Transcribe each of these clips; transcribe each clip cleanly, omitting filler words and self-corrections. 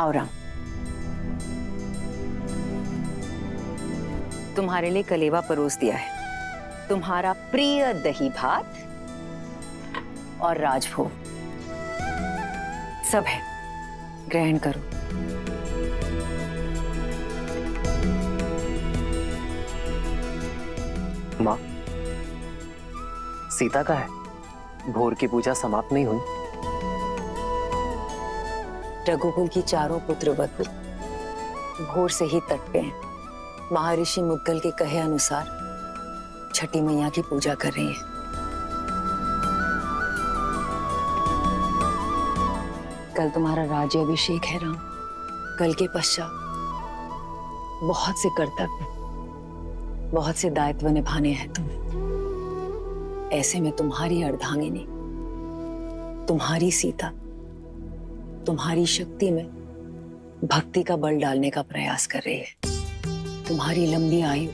और तुम्हारे लिए कलेवा परोस दिया है, तुम्हारा प्रिय दही भात और राजभोग सब है, ग्रहण करो। माँ, सीता का है? भोर की पूजा समाप्त नहीं हुई? रघुकुल की चारों पुत्र वधु भोर से ही तट पे हैं। महर्षि मुद्गल के कहे अनुसार छठी मैया की पूजा कर रही हैं। कल तुम्हारा राज्य अभिषेक है राम। कल के पश्चात बहुत से कर्तव्य, बहुत से दायित्व निभाने हैं तुम्हें। ऐसे में तुम्हारी अर्धांगिनी, तुम्हारी सीता, तुम्हारी शक्ति में भक्ति का बल डालने का प्रयास कर रही है। तुम्हारी लंबी आयु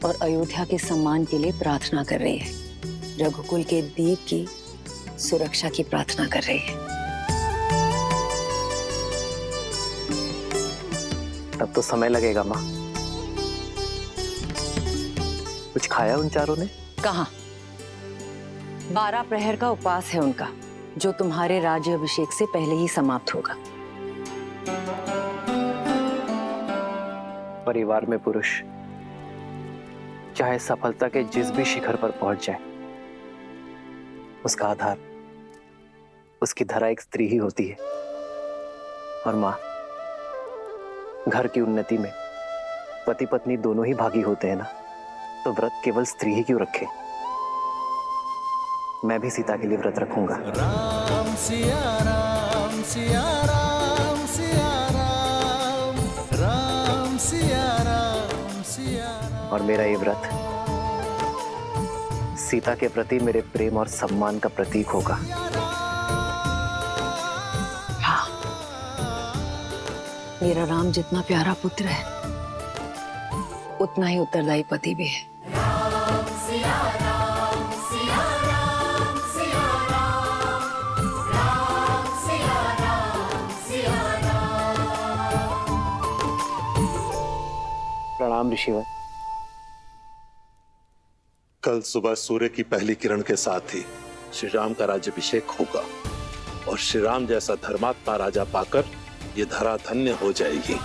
और अयोध्या के सम्मान के लिए प्रार्थना कर रही है। रघुकुल के दीप की सुरक्षा की प्रार्थना कर रही है। तब तो समय लगेगा माँ। कुछ खाया उन चारों ने? कहाँ? 12 प्रहर का उपवास है उनका, जो तुम्हारे राज्य अभिषेक से पहले ही समाप्त होगा। परिवार में पुरुष चाहे सफलता के जिस भी शिखर पर पहुंच जाए, उसका आधार, उसकी धरा एक स्त्री ही होती है। और मां, घर की उन्नति में पति पत्नी दोनों ही भागी होते हैं ना, तो व्रत केवल स्त्री ही क्यों रखे? मैं भी सीता के लिए व्रत रखूंगा। राम सिया राम सिया राम सिया राम, राम सिया राम सिया राम। और मेरा ये व्रत सीता के प्रति मेरे प्रेम और सम्मान का प्रतीक होगा। हाँ, मेरा राम जितना प्यारा पुत्र है, उतना ही उत्तरदायी पति भी है। राम सिया राम सिया राम सिया राम, राम सिया राम सिया राम। प्रणाम ऋषिवर। कल सुबह सूर्य की पहली किरण के साथ ही श्री राम का राज्याभिषेक होगा और श्री राम जैसा धर्मात्मा राजा पाकर ये धरा धन्य हो जाएगी।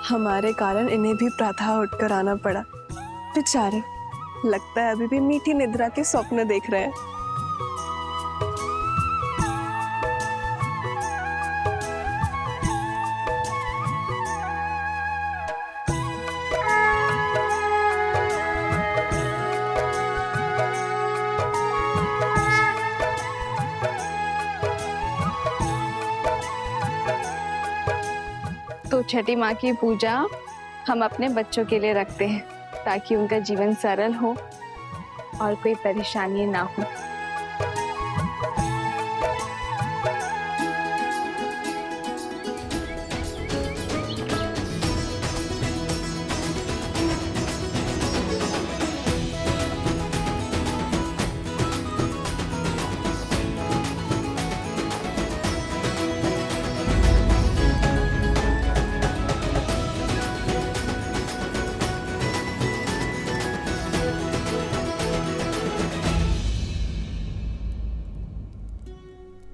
हमारे कारण इन्हें भी प्रातः उठकर आना पड़ा। बेचारे, लगता है अभी भी मीठी निद्रा के स्वप्न देख रहे हैं। तो छठी माँ की पूजा हम अपने बच्चों के लिए रखते हैं, ताकि उनका जीवन सरल हो और कोई परेशानी ना हो।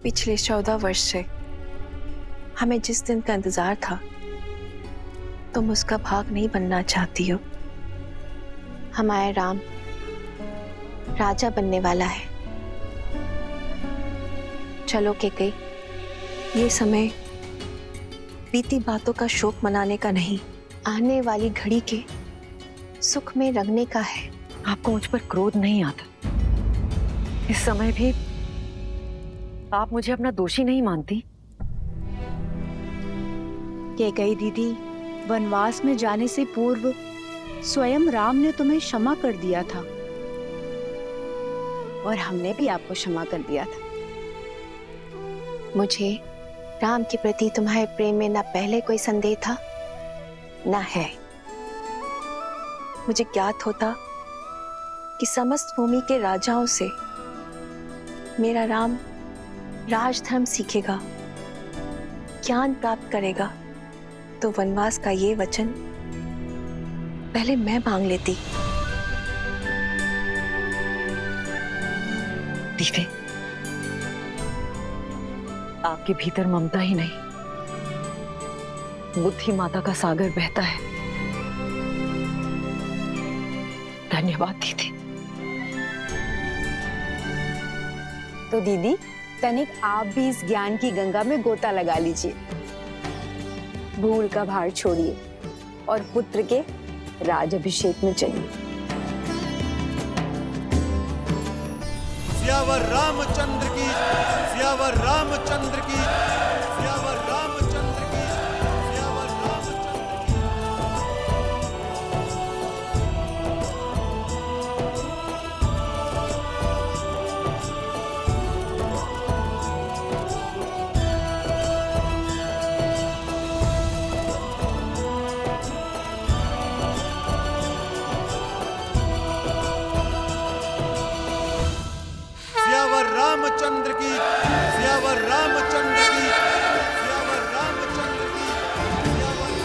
पिछले 14 वर्ष से हमें जिस दिन का इंतजार था, तुम उसका भाग नहीं बनना चाहती हो। हमारा राम राजा बनने वाला है। चलो के गई, ये समय बीती बातों का शोक मनाने का नहीं, आने वाली घड़ी के सुख में रंगने का है। आपको मुझ पर क्रोध नहीं आता? इस समय भी आप मुझे अपना दोषी नहीं मानती? कैकेयी दीदी, वनवास में जाने से पूर्व स्वयं राम ने तुम्हें क्षमा कर दिया था और हमने भी आपको क्षमा कर दिया था। मुझे राम के प्रति तुम्हारे प्रेम में न पहले कोई संदेह था न है। मुझे ज्ञात होता कि समस्त भूमि के राजाओं से मेरा राम राजधर्म सीखेगा, ज्ञान प्राप्त करेगा, तो वनवास का ये वचन पहले मैं मांग लेती। दीदी, आपके भीतर ममता ही नहीं, बुद्धि माता का सागर बहता है। धन्यवाद दीदी। तो दीदी, तनिक आप भी इस ज्ञान की गंगा में गोता लगा लीजिए। भूल का भार छोड़िए और पुत्र के राजाभिषेक में चलिए। सियावर रामचंद्र की, सियावर रामचंद्र की, सियावर रामचंद्र की, सियावर रामचंद्र की। सियावर रामचंद्र की, सियावर रामचंद्र की, सियावर रामचंद्र की, सियावर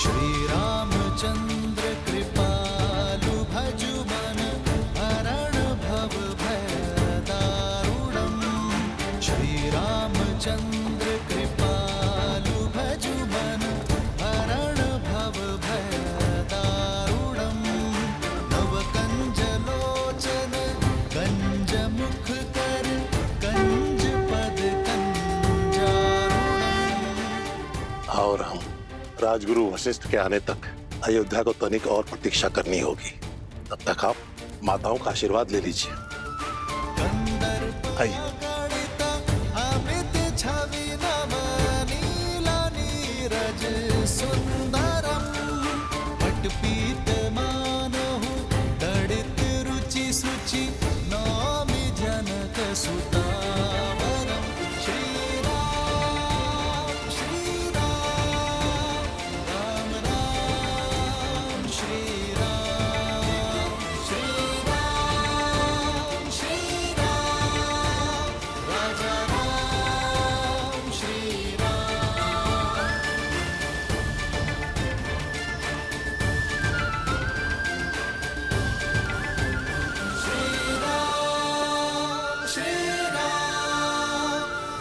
श्री रामचंद्र कृपालु भजु मन हरण भव भय दारुणम्। श्री रामचंद्र कृपालु भजु मन हरण भव भय दारुणम्। नव कंज लोचन कंज मुख कर कंज पद कंजारुणम्। और हम राजगुरु वशिष्ठ के आने तक अयोध्या को तनिक और प्रतीक्षा करनी होगी। तब तक आप माताओं का आशीर्वाद ले लीजिए। आइए। अमित छवि नव नीला नीरज सुंदरम। पटपीत मानहु तड़ित रुचि सुचि नौमि जनक सुतावरम। श्री राम राम राम श्री राम राजा राम श्री राम। श्री राम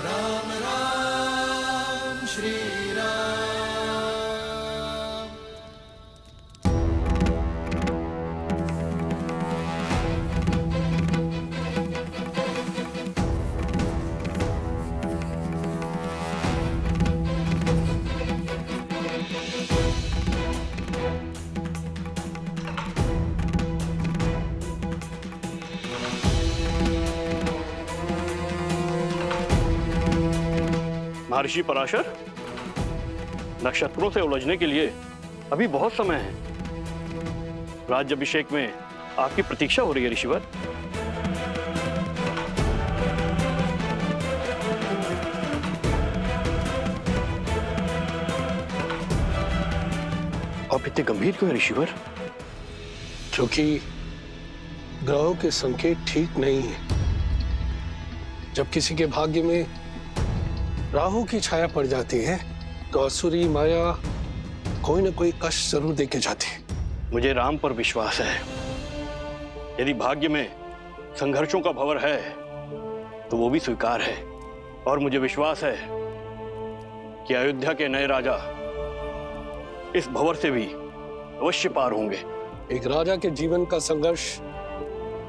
राम राम श्री राम। महर्षि पराशर, नक्षत्रों से उलझने के लिए अभी बहुत समय है। राज्याभिषेक में आपकी प्रतीक्षा हो रही है ऋषिवर। आप इतने गंभीर क्यों हैं ऋषिवर? क्योंकि ग्रहों के संकेत ठीक नहीं है। जब किसी के भाग्य में राहु की छाया पड़ जाती है तो असुरी माया कोई ना कोई कष्ट जरूर देके जाती है। मुझे राम पर विश्वास है। यदि भाग्य में संघर्षों का भंवर है तो वो भी स्वीकार है। और मुझे विश्वास है कि अयोध्या के नए राजा इस भंवर से भी अवश्य पार होंगे। एक राजा के जीवन का संघर्ष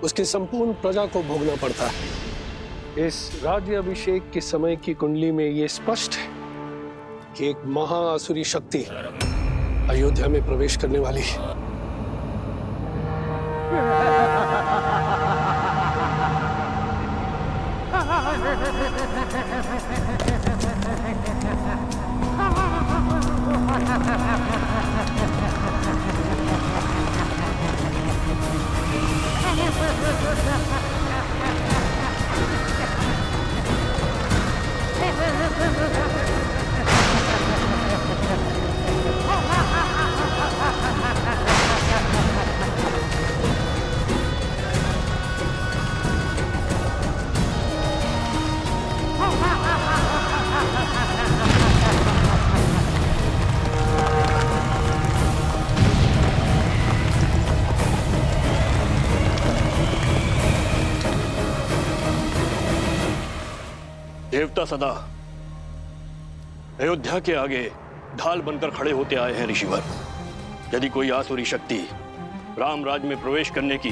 उसकी संपूर्ण प्रजा को भोगना पड़ता है। इस राज्य अभिषेक के समय की कुंडली में यह स्पष्ट है कि एक महाआसुरी शक्ति अयोध्या में प्रवेश करने वाली है। देवता सदा अयोध्या के आगे ढाल बनकर खड़े होते आए हैं ऋषिवर। यदि कोई आसुरी शक्ति रामराज में प्रवेश करने की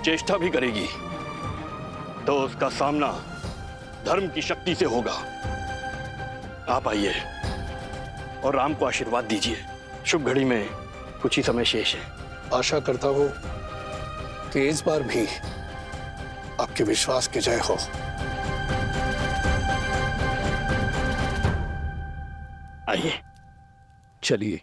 चेष्टा भी करेगी तो उसका सामना धर्म की शक्ति से होगा। आप आइए और राम को आशीर्वाद दीजिए। शुभ घड़ी में कुछ ही समय शेष है। आशा करता हूं कि इस बार भी आपके विश्वास की जय हो। आइए चलिए।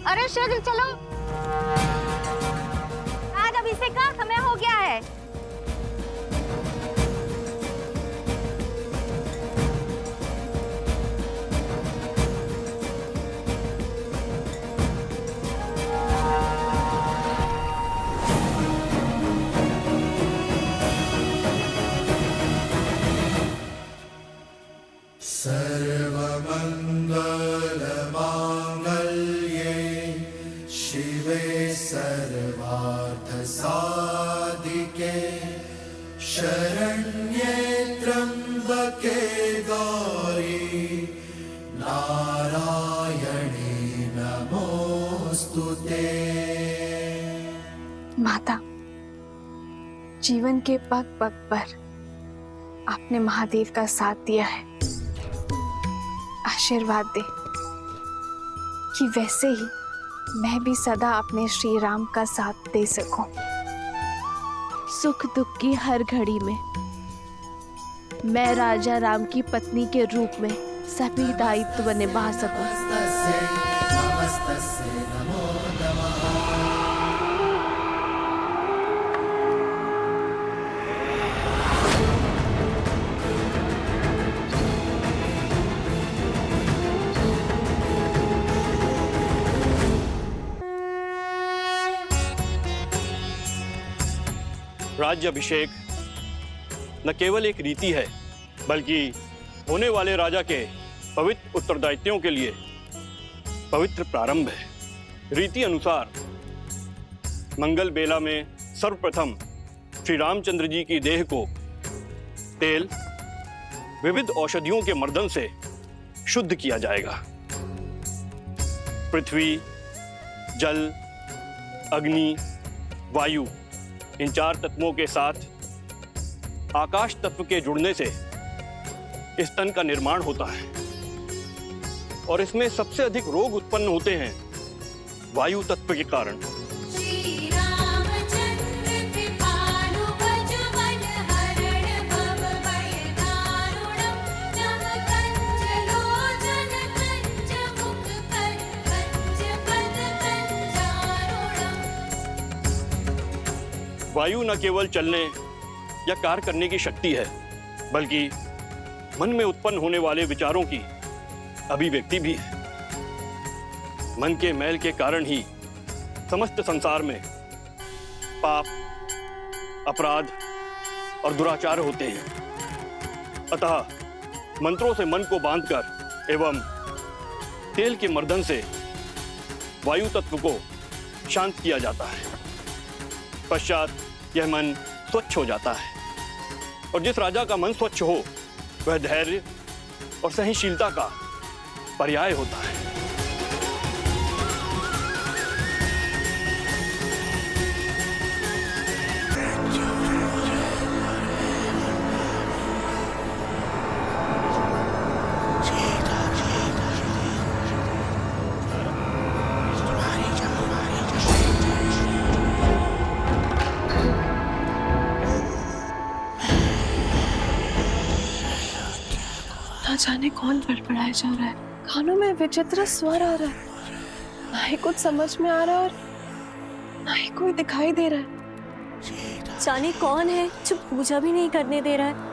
अरे शीघ्र चलो, आज अभिषेक का समय हो गया है। सर्वमंगलमांगल्ये शिवे सर्वार्थसाधिके शरण्ये त्र्यंबके गौरी नारायणी नमोस्तुते। माता, जीवन के पग पग पर आपने महादेव का साथ दिया है। आशीर्वाद दे कि वैसे ही मैं भी सदा अपने श्री राम का साथ दे सकूं। सुख दुख की हर घड़ी में मैं राजा राम की पत्नी के रूप में सभी दायित्व निभा सकूं। नमस्तस्यै नमो नमः। राज्याभिषेक न केवल एक रीति है बल्कि होने वाले राजा के पवित्र उत्तरदायित्वों के लिए पवित्र प्रारंभ है। रीति अनुसार मंगल बेला में सर्वप्रथम श्री रामचंद्र जी की देह को तेल विविध औषधियों के मर्दन से शुद्ध किया जाएगा। पृथ्वी, जल, अग्नि, वायु, इन चार तत्वों के साथ आकाश तत्व के जुड़ने से इस तन का निर्माण होता है। और इसमें सबसे अधिक रोग उत्पन्न होते हैं वायु तत्व के कारण। वायु न केवल चलने या कार्य करने की शक्ति है, बल्कि मन में उत्पन्न होने वाले विचारों की अभिव्यक्ति भी है। मन के मैल के कारण ही समस्त संसार में पाप, अपराध और दुराचार होते हैं। अतः मंत्रों से मन को बांधकर एवं तेल के मर्दन से वायु तत्व को शांत किया जाता है। पश्चात यह मन स्वच्छ हो जाता है, और जिस राजा का मन स्वच्छ हो वह धैर्य और सहनशीलता का पर्याय होता है। ना जाने कौन बड़बड़ाया जा रहा है, कानों में विचित्र स्वर आ रहा है, ना ही कुछ समझ में आ रहा है और ना ही कोई दिखाई दे रहा है। जाने कौन है जो पूजा भी नहीं करने दे रहा है।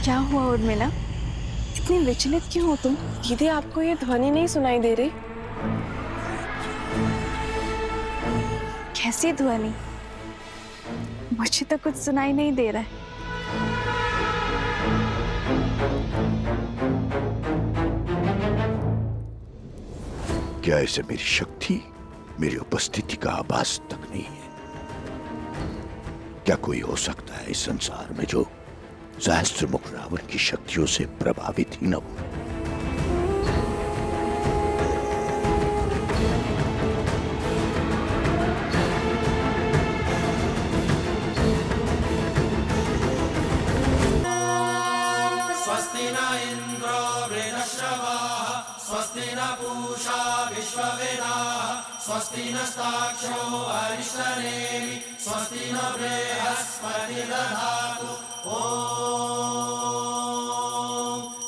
क्या हुआ उर्मिला, इतनी विचलित क्यों हो तुम? दीदी, आपको ये ध्वनि नहीं सुनाई दे रही? कैसी ध्वनि? मुझे तो कुछ सुनाई नहीं दे रहा है। क्या ऐसे मेरी शक्ति, मेरी उपस्थिति का आभास तक नहीं है? क्या कोई हो सकता है इस संसार में जो सहस्त्र मुख रावण की शक्तियों से प्रभावित ही न हो? स्वस्ति न इंद्रो वृद्धश्रवाः स्वस्ति न पूषा विश्ववेदाः स्वस्ति नस्ताक्षो अरिष्टनेमि स्वस्ति न बृहस्पति दधातु। ओम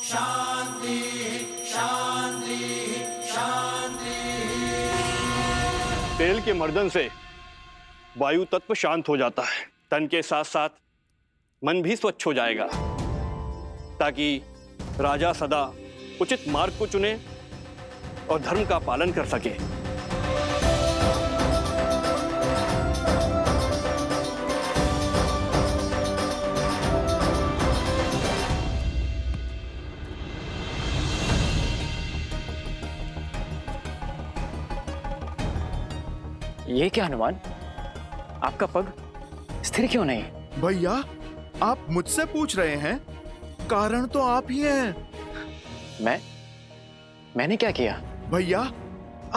शांति शांति शांति। तेल के मर्दन से वायु तत्व शांत हो जाता है। तन के साथ साथ मन भी स्वच्छ हो जाएगा, ताकि राजा सदा उचित मार्ग को चुने और धर्म का पालन कर सके। ये क्या हनुमान, आपका पग स्थिर क्यों नहीं? भैया, आप मुझसे पूछ रहे हैं? कारण तो आप ही हैं। मैंने क्या किया? भैया,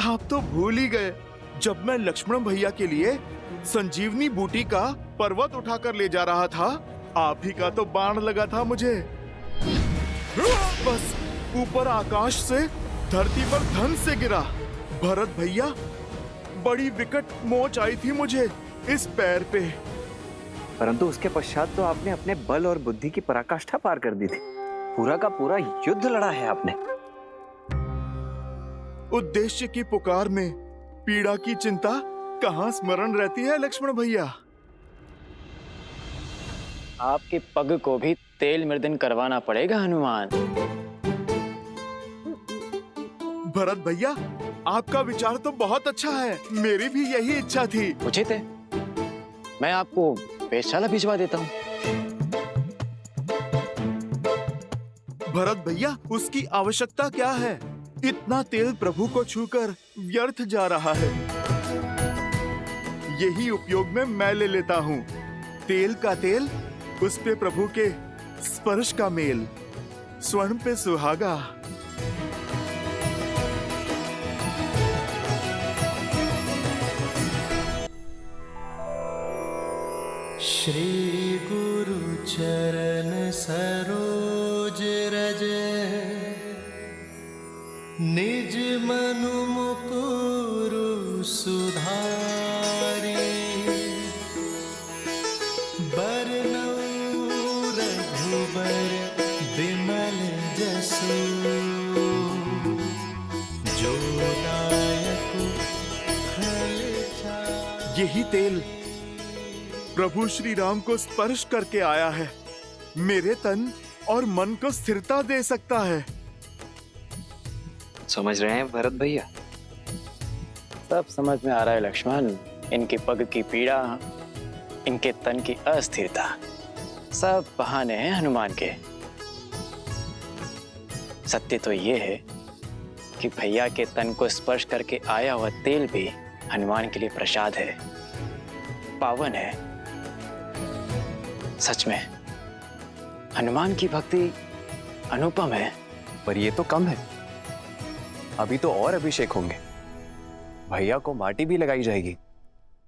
आप तो भूल ही गए, जब मैं लक्ष्मण भैया के लिए संजीवनी बूटी का पर्वत उठाकर ले जा रहा था, आप ही का तो बाण लगा था मुझे। बस ऊपर आकाश से धरती पर धन से गिरा। भरत भैया, बड़ी विकट मोच आई थी मुझे इस पैर पे। परंतु उसके पश्चात तो आपने अपने बल और बुद्धि की पराकाष्ठा पार कर दी थी। पूरा का पूरा युद्ध लड़ा है आपने। उद्देश्य की पुकार में पीड़ा की चिंता कहाँ स्मरण रहती है लक्ष्मण भैया? आपके पग को भी तेल मर्दन करवाना पड़ेगा हनुमान। भरत भैया, आपका विचार तो बहुत अच्छा है, मेरी भी यही इच्छा थी। उचित है, मैं आपको वेधशाला भिजवा देता हूँ। भरत भैया, उसकी आवश्यकता क्या है? इतना तेल प्रभु को छूकर व्यर्थ जा रहा है। यही उपयोग में मैं ले लेता हूँ। तेल का तेल, उस पे प्रभु के स्पर्श का मेल, स्वर्ण पे सुहागा। श्री गुरु चरण सरोज रज, निज मनु मुकुरु सुधारी। बरनउँ रघुबर बिमल जसु, जो दायक फल चारि। यही तेल प्रभु श्री राम को स्पर्श करके आया है, मेरे तन और मन को स्थिरता दे सकता है। समझ रहे हैं भरत भैया? सब समझ में आ रहा है लक्ष्मण। इनके पग की पीड़ा, इनके तन की अस्थिरता, सब बहाने हैं हनुमान के। सत्य तो ये है कि भैया के तन को स्पर्श करके आया हुआ तेल भी हनुमान के लिए प्रसाद है, पावन है। सच में हनुमान की भक्ति अनुपम है। पर ये तो कम है, अभी तो और अभिषेक होंगे। भैया को माटी भी लगाई जाएगी।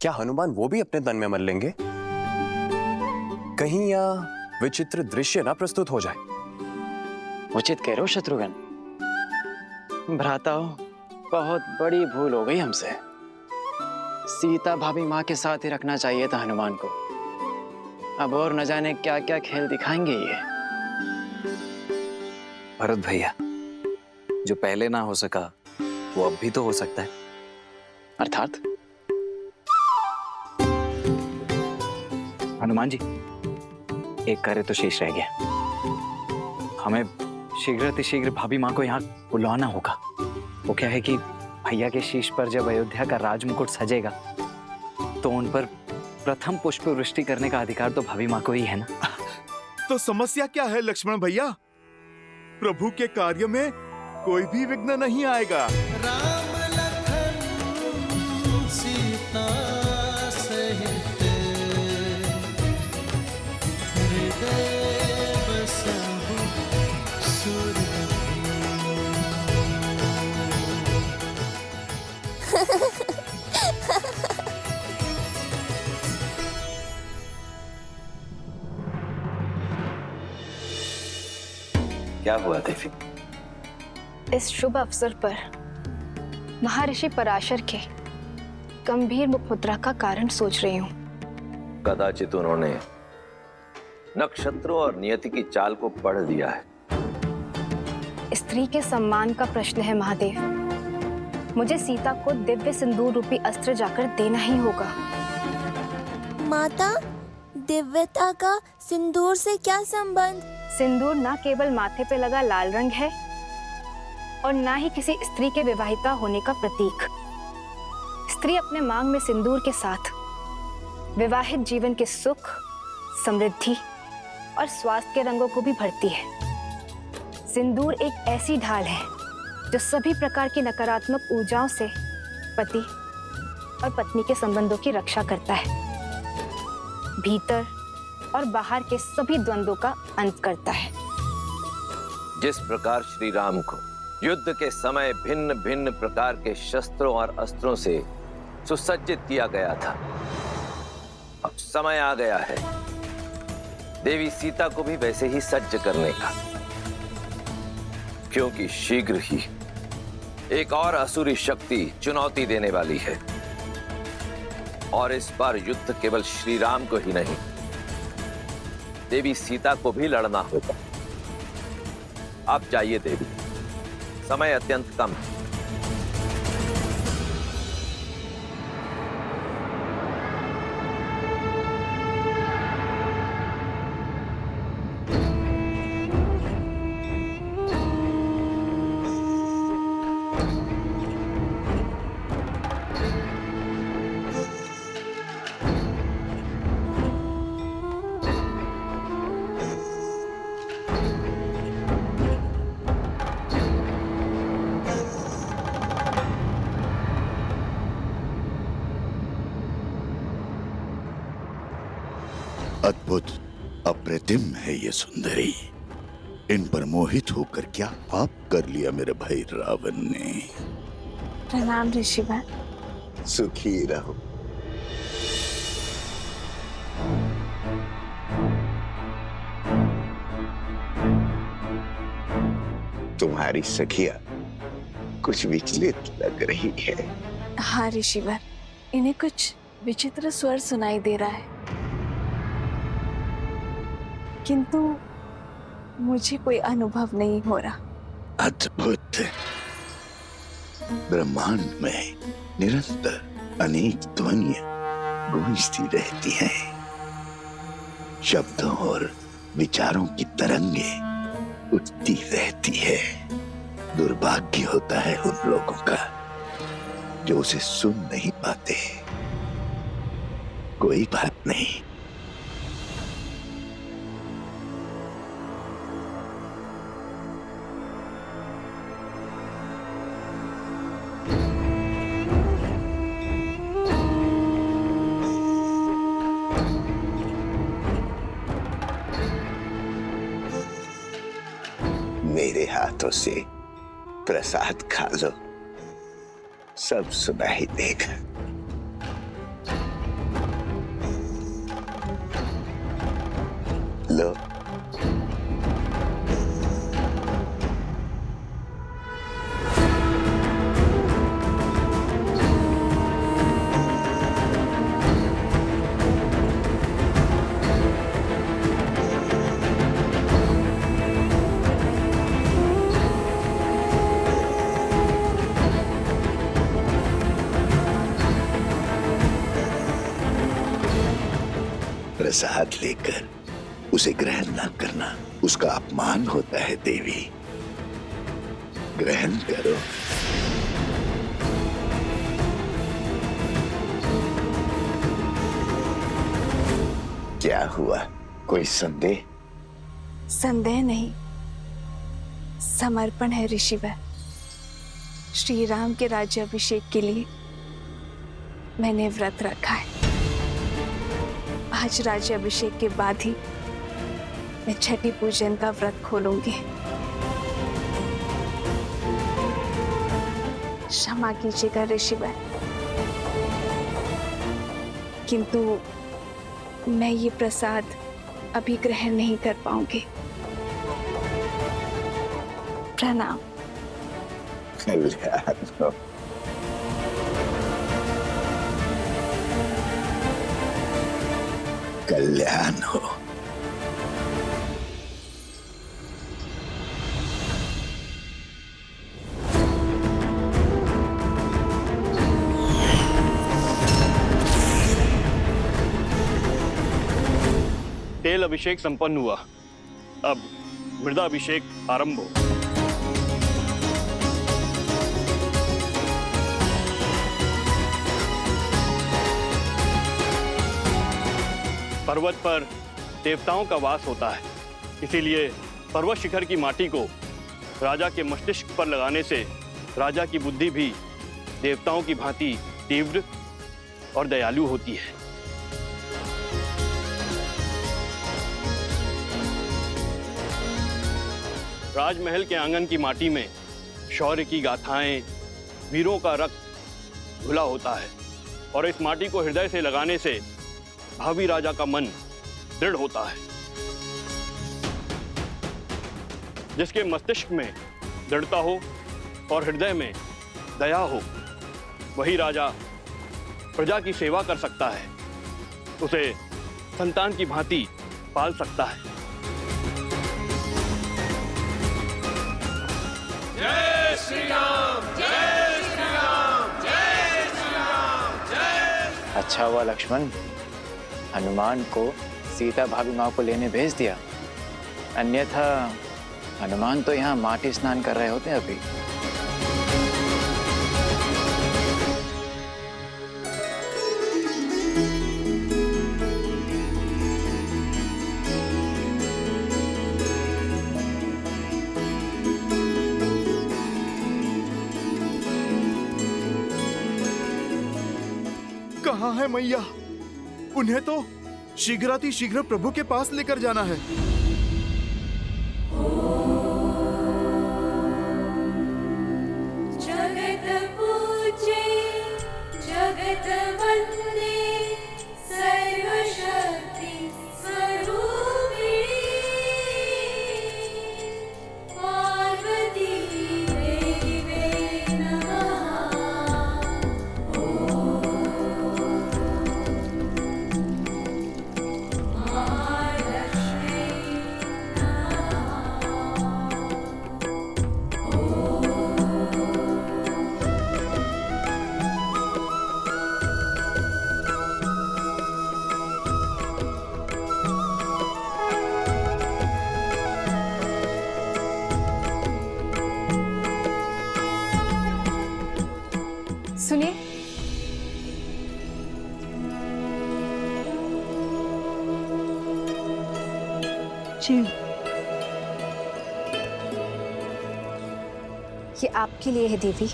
क्या हनुमान वो भी अपने तन में मर लेंगे? कहीं या विचित्र दृश्य ना प्रस्तुत हो जाए। उचित कह रहे हो शत्रुघ्न। भ्राताओ, बहुत बड़ी भूल हो गई हमसे। सीता भाभी माँ के साथ ही रखना चाहिए था हनुमान को। अब और न जाने क्या क्या खेल दिखाएंगे ये। भरत भैया, जो पहले ना हो सका वो अब भी तो हो सकता है। अर्थात? हनुमान जी, एक कार्य तो शेष रह गया। हमें शीघ्र भाभी माँ को यहाँ बुलाना होगा। वो क्या है कि भैया के शीश पर जब अयोध्या का राजमुकुट सजेगा तो उन पर प्रथम पुष्प वृष्टि करने का अधिकार तो भाभी माँ को ही है ना। तो समस्या क्या है लक्ष्मण भैया? प्रभु के कार्य में कोई भी विघ्न नहीं आएगा। राम लखन सीता सहित, हृदय बसहु सुरभि। क्या हुआ देवी? इस शुभ अवसर पर महर्षि पराशर के गंभीर मुखमुद्रा का कारण सोच रही हूँ। कदाचित उन्होंने नक्षत्रों और नियति की चाल को पढ़ लिया है। स्त्री के सम्मान का प्रश्न है महादेव। मुझे सीता को दिव्य सिंदूर रूपी अस्त्र जाकर देना ही होगा। माता, दिव्यता का सिंदूर से क्या संबंध? सिंदूर न केवल माथे पे लगा लाल रंग है और न ही किसी स्त्री के विवाहिता होने का प्रतीक। स्त्री अपने मांग में सिंदूर के साथ विवाहित जीवन के सुख, समृद्धि और स्वास्थ्य के रंगों को भी भरती है। सिंदूर एक ऐसी ढाल है जो सभी प्रकार की नकारात्मक ऊर्जाओं से पति और पत्नी के संबंधों की रक्षा करता है, भीतर और बाहर के सभी द्वंद्वों का अंत करता है। जिस प्रकार श्री राम को युद्ध के समय भिन्न भिन्न प्रकार के शस्त्रों और अस्त्रों से सुसज्जित किया गया था, अब समय आ गया है देवी सीता को भी वैसे ही सज्ज करने का, क्योंकि शीघ्र ही एक और असुरी शक्ति चुनौती देने वाली है। और इस बार युद्ध केवल श्री राम को ही नहीं, देवी सीता को भी लड़ना होगा। आप जाइए देवी, समय अत्यंत कम है। अद्भुत, अप्रतिम है ये सुंदरी। इन पर मोहित होकर क्या पाप कर लिया मेरे भाई रावण ने। प्रणाम ऋषिवर। सुखी रहो। तुम्हारी सखिया कुछ विचलित लग रही है। हाँ ऋषिवर, इन्हें कुछ विचित्र स्वर सुनाई दे रहा है, किंतु मुझे कोई अनुभव नहीं हो रहा। अद्भुत। ब्रह्मांड में निरंतर अनेक ध्वनियां गूंजती रहती हैं। शब्दों और विचारों की तरंगे उठती रहती है। दुर्भाग्य होता है उन लोगों का जो उसे सुन नहीं पाते। कोई बात नहीं, मेरे हाथों से प्रसाद खा लो, सब सुनाई देगा। लो। प्रसाद लेकर उसे ग्रहण न करना उसका अपमान होता है देवी। ग्रहण करो। क्या हुआ, कोई संदेह? संदेह नहीं, समर्पण है ऋषिवर। श्री राम के राज्याभिषेक के लिए मैंने व्रत रखा है। आज राज्याभिषेक के बाद ही मैं छठी पूजन का व्रत खोलूंगी। क्षमा कीजिएगा ऋषिवर, किंतु मैं ये प्रसाद अभी ग्रहण नहीं कर पाऊंगी। प्रणाम। कल्याण हो। कल्याण हो। तेल अभिषेक संपन्न हुआ, अब मृदा अभिषेक आरंभ हो। पर्वत पर देवताओं का वास होता है, इसीलिए पर्वत शिखर की माटी को राजा के मस्तिष्क पर लगाने से राजा की बुद्धि भी देवताओं की भांति तीव्र और दयालु होती है। राजमहल के आंगन की माटी में शौर्य की गाथाएं, वीरों का रक्त घुला होता है और इस माटी को हृदय से लगाने से भावी राजा का मन दृढ़ होता है। जिसके मस्तिष्क में दृढ़ता हो और हृदय में दया हो, वही राजा प्रजा की सेवा कर सकता है, उसे संतान की भांति पाल सकता है। जय श्री राम, जय श्री राम, जय श्री राम, जय। अच्छा हुआ लक्ष्मण, हनुमान को सीता भाभी माँ को लेने भेज दिया, अन्यथा हनुमान तो यहाँ माटी स्नान कर रहे होते अभी। कहाँ है मैया? उन्हें तो शीघ्र प्रभु के पास लेकर जाना है। जगत पूजे जगत वंदे सर्वशक्ति स्वरूपिणी पार्वती देवे सुनिए, जी ये आपके लिए है देवी।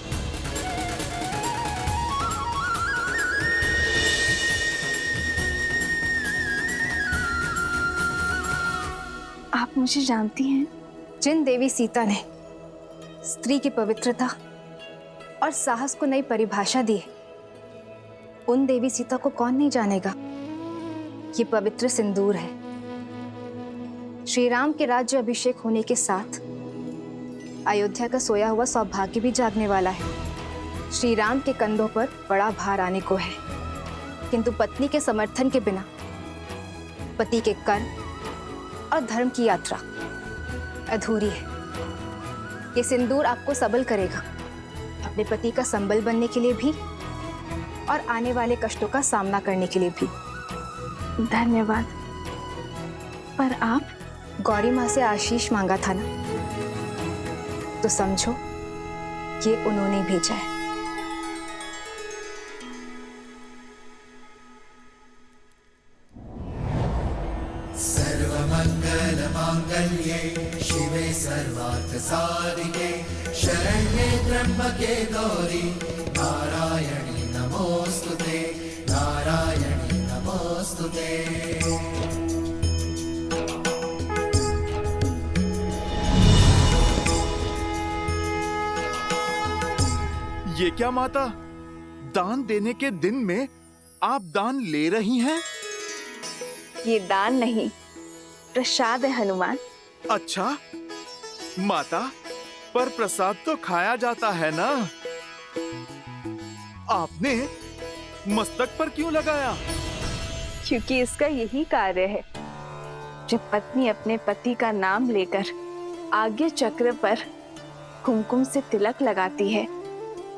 आप मुझे जानती हैं? जिन देवी सीता ने स्त्री की पवित्रता और साहस को नई परिभाषा दी, उन देवी सीता को कौन नहीं जानेगा। ये पवित्र सिंदूर है। श्री राम के राज्य अभिषेक होने के साथ अयोध्या का सोया हुआ सौभाग्य भी जागने वाला है। श्री राम के कंधों पर बड़ा भार आने को है, किंतु पत्नी के समर्थन के बिना पति के कर्म और धर्म की यात्रा अधूरी है। ये सिंदूर आपको सबल करेगा, अपने पति का संबल बनने के लिए भी और आने वाले कष्टों का सामना करने के लिए भी। धन्यवाद। पर आप गौरी माँ से आशीष मांगा था ना, तो समझो ये उन्होंने भेजा है। सर्वमंगल मांगल्ये शिवे सर्वार्थ साधिके शरण्ये त्र्यंबके गौरी नारायणी नमोस्तुते नारायणी नमोस्तुते। ये क्या माता, दान देने के दिन में आप दान ले रही हैं? ये दान नहीं, प्रसाद है हनुमान। अच्छा माता, पर प्रसाद तो खाया जाता है ना। आपने मस्तक पर क्यों लगाया? क्योंकि इसका यही कार्य है। जब पत्नी अपने पति का नाम लेकर आज्ञा चक्र पर कुमकुम से तिलक लगाती है,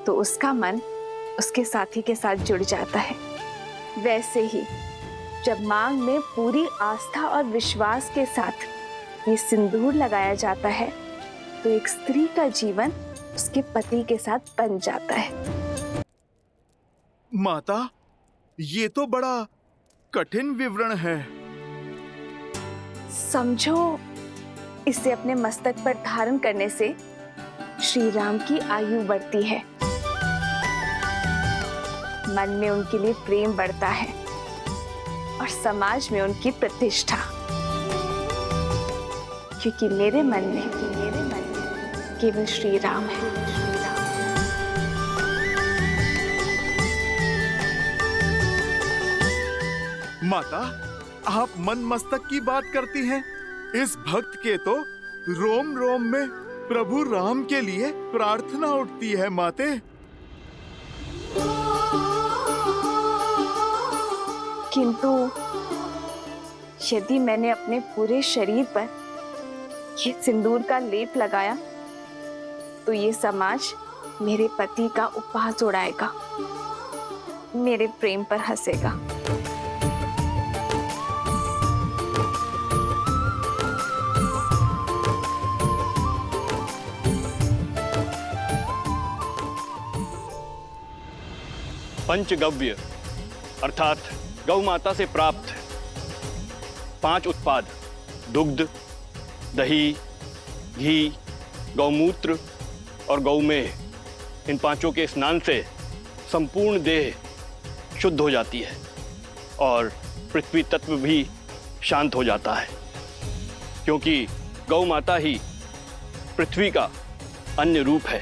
तो उसका मन उसके साथी के साथ जुड़ जाता है। वैसे ही जब मांग में पूरी आस्था और विश्वास के साथ ये सिंदूर लगाया जाता है, तो एक स्त्री का जीवन उसके पति के साथ बन जाता है। माता, ये तो बड़ा कठिन विवरण है। समझो, इसे अपने मस्तक पर धारण करने से श्री राम की आयु बढ़ती है, मन में उनके लिए प्रेम बढ़ता है और समाज में उनकी प्रतिष्ठा। क्योंकि मेरे मन में केवल श्री राम है। माता, आप मन मस्तक की बात करती हैं। इस भक्त के तो रोम रोम में प्रभु राम के लिए प्रार्थना उठती है माते। किंतु यदि मैंने अपने पूरे शरीर पर ये सिंदूर का लेप लगाया, तो ये समाज मेरे पति का उपहास उड़ाएगा, मेरे प्रेम पर हंसेगा। पंचगव्य अर्थात गौ माता से प्राप्त 5 उत्पाद दुग्ध, दही, घी, गौमूत्र और गौमेह, इन पांचों के स्नान से संपूर्ण देह शुद्ध हो जाती है और पृथ्वी तत्व भी शांत हो जाता है, क्योंकि गौ माता ही पृथ्वी का अन्य रूप है।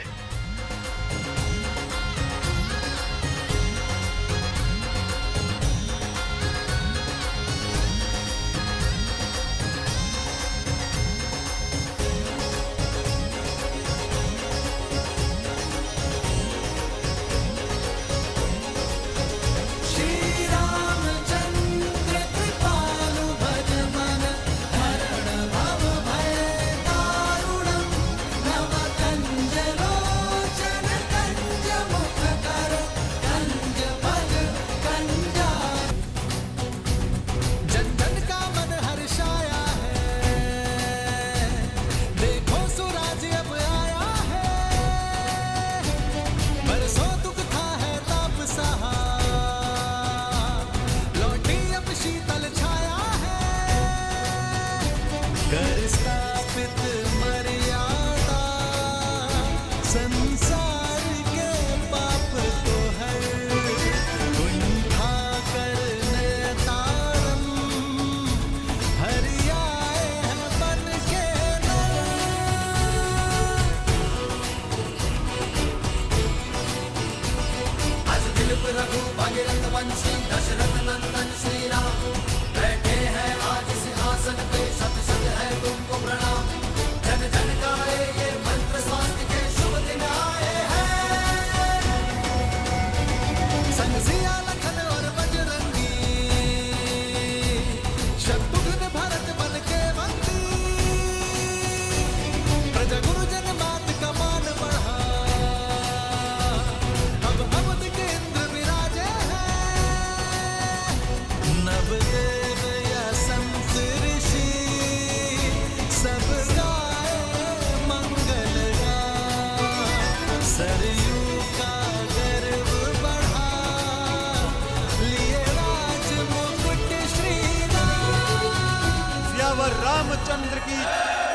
रामचंद्र की,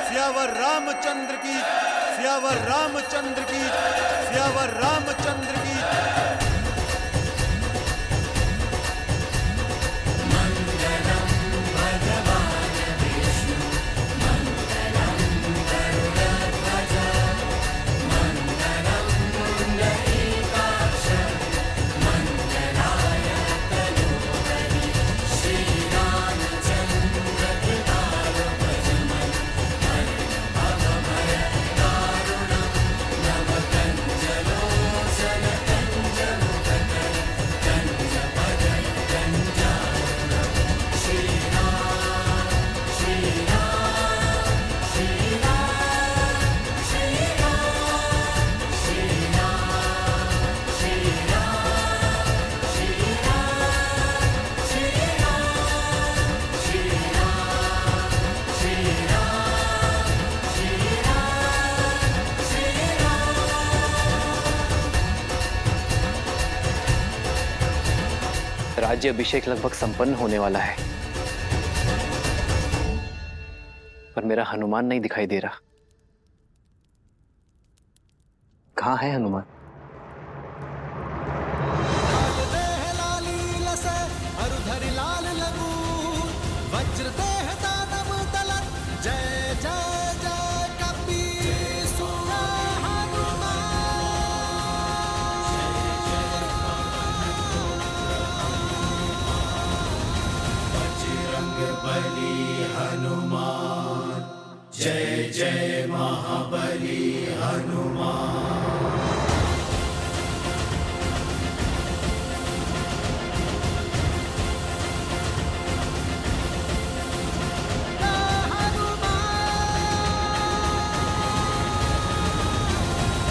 सियावर रामचंद्र की, सियावर रामचंद्र की, सियावर रामचंद्र की। राज्य अभिषेक लगभग संपन्न होने वाला है, पर मेरा हनुमान नहीं दिखाई दे रहा। कहाँ है हनुमान? हनुमान जय जय महाबली हनुमान।